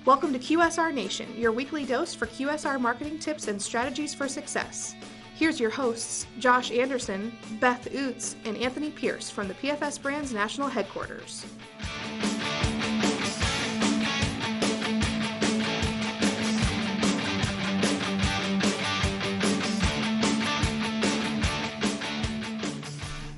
Welcome to QSR Nation, your weekly dose for QSR marketing tips and strategies for success. Here's your hosts, Josh Anderson, Beth Oots, and Anthony Pierce from the PFS Brands National Headquarters.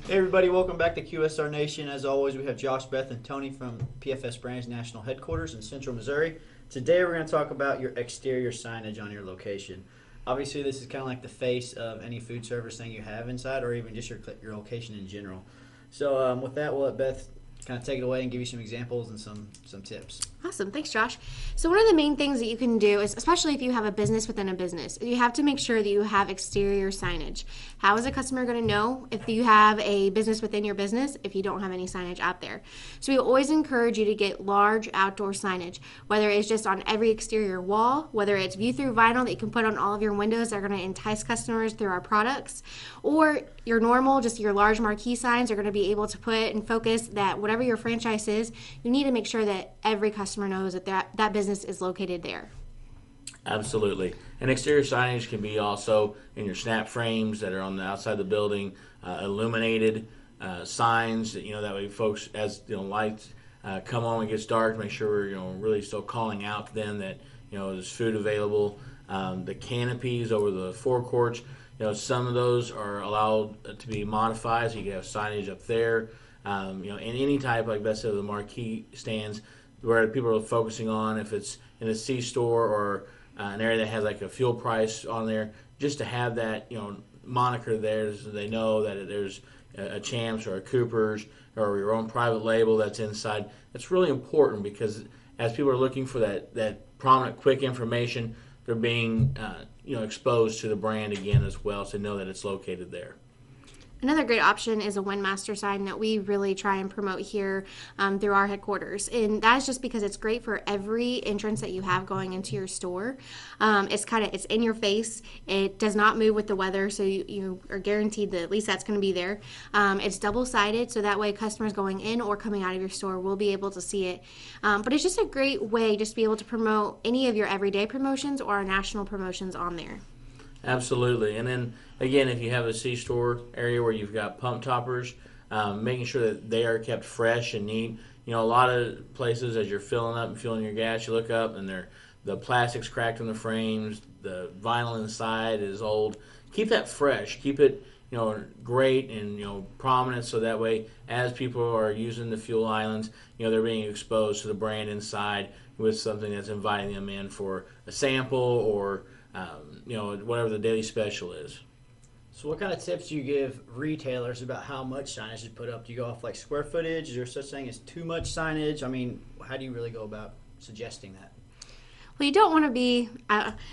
Hey everybody, welcome back to QSR Nation. As always, we have Josh, Beth, and Tony from PFS Brands National Headquarters in Central Missouri. Today we're going to talk about your exterior signage on your location. Obviously, this is kind of like the face of any food service thing you have inside, or even just your location in general. So with that, we'll let Beth kind of take it away and give you some examples and some tips. Awesome. Thanks, Josh. So one of the main things that you can do is, especially if you have a business within a business, you have to make sure that you have exterior signage. How is a customer going to know if you have a business within your business if you don't have any signage out there? So we always encourage you to get large outdoor signage, whether it's just on every exterior wall, whether it's view through vinyl that you can put on all of your windows that are going to entice customers through our products, or your normal, just your large marquee signs are going to be able to put and focus that whatever your franchise is, you need to make sure that every customer knows that business is located there. Absolutely. And exterior signage can be also in your snap frames that are on the outside of the building, illuminated signs that, that way folks, as lights come on when it gets dark, make sure we're really still calling out to them that there's food available. The canopies over the forecourts, some of those are allowed to be modified, so you can have signage up there. And any type, like Beth said, of the marquee stands where people are focusing on, if it's in a C-store or an area that has like a fuel price on there, just to have that moniker there so they know that there's a Champs or a Cooper's or your own private label that's inside. It's really important because as people are looking for that prominent, quick information, they're being exposed to the brand again as well, so they know that it's located there. Another great option is a WinMaster Side that we really try and promote here through our headquarters. And that is just because it's great for every entrance that you have going into your store. It's in your face. It does not move with the weather, so you are guaranteed that at least that's going to be there. It's double-sided, so that way customers going in or coming out of your store will be able to see it. But it's just a great way just to be able to promote any of your everyday promotions or our national promotions on there. Absolutely. And then, again, if you have a C-store area where you've got pump toppers, making sure that they are kept fresh and neat. A lot of places, as you're filling up and filling your gas, you look up and the plastic's cracked on the frames, the vinyl inside is old. Keep that fresh. Keep it, great and, prominent, so that way as people are using the fuel islands, they're being exposed to the brand inside with something that's inviting them in for a sample or whatever the daily special is. So what kind of tips do you give retailers about how much signage to put up? Do you go off like square footage? Is there such thing as too much signage? I mean, how do you really go about suggesting that? Well, you don't want to be,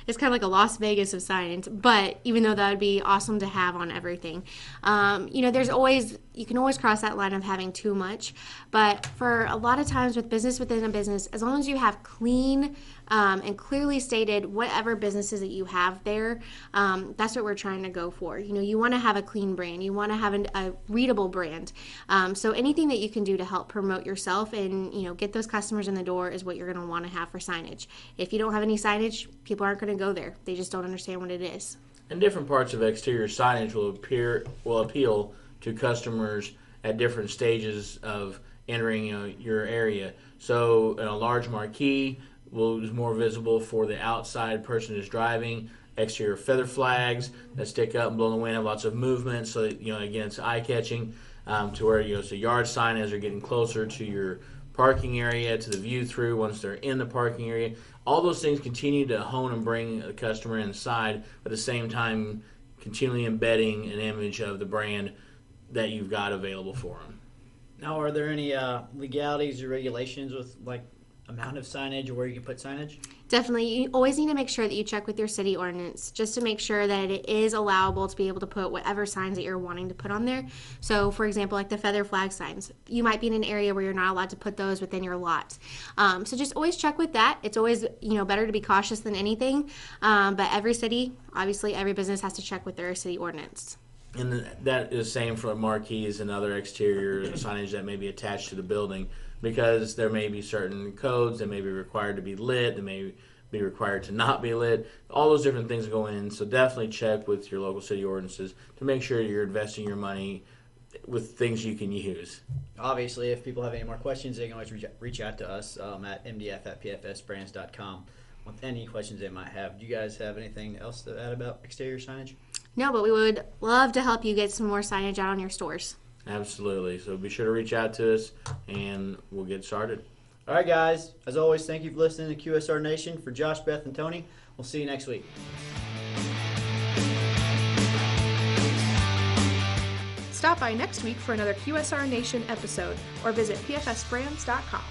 it's kind of like a Las Vegas of signs, but even though that would be awesome to have on everything. You can always cross that line of having too much, but for a lot of times with business within a business, as long as you have clean and clearly stated whatever businesses that you have there, that's what we're trying to go for. You want to have a clean brand. You want to have a readable brand. So anything that you can do to help promote yourself and, get those customers in the door is what you're going to want to have for signage. If you don't have any signage, people aren't going to go there. They just don't understand what it is. And different parts of exterior signage will appeal to customers at different stages of entering your area. So a large marquee is more visible for the outside person who's driving. Exterior feather flags that stick up and blow in the wind have lots of movement, so that, again, it's eye-catching to where it's a yard sign as they're getting closer to your parking area, to the view through once they're in the parking area. All those things continue to hone and bring the customer inside, but at the same time continually embedding an image of the brand that you've got available for them. Now, are there any legalities or regulations with like amount of signage or where you can put signage? Definitely. You always need to make sure that you check with your city ordinance just to make sure that it is allowable to be able to put whatever signs that you're wanting to put on there. So, for example, like the feather flag signs, you might be in an area where you're not allowed to put those within your lot. So just always check with that. It's always, better to be cautious than anything. But every city, obviously every business has to check with their city ordinance. And that is same for marquees and other exterior signage that may be attached to the building, because there may be certain codes that may be required to be lit, that may be required to not be lit. All those different things go in, so definitely check with your local city ordinances to make sure you're investing your money with things you can use. Obviously, if people have any more questions, they can always reach out to us at mdf@pfsbrands.com with any questions they might have. Do you guys have anything else to add about exterior signage? No, but we would love to help you get some more signage out on your stores. Absolutely. So be sure to reach out to us, and we'll get started. All right, guys. As always, thank you for listening to QSR Nation. For Josh, Beth, and Tony, we'll see you next week. Stop by next week for another QSR Nation episode or visit pfsbrands.com.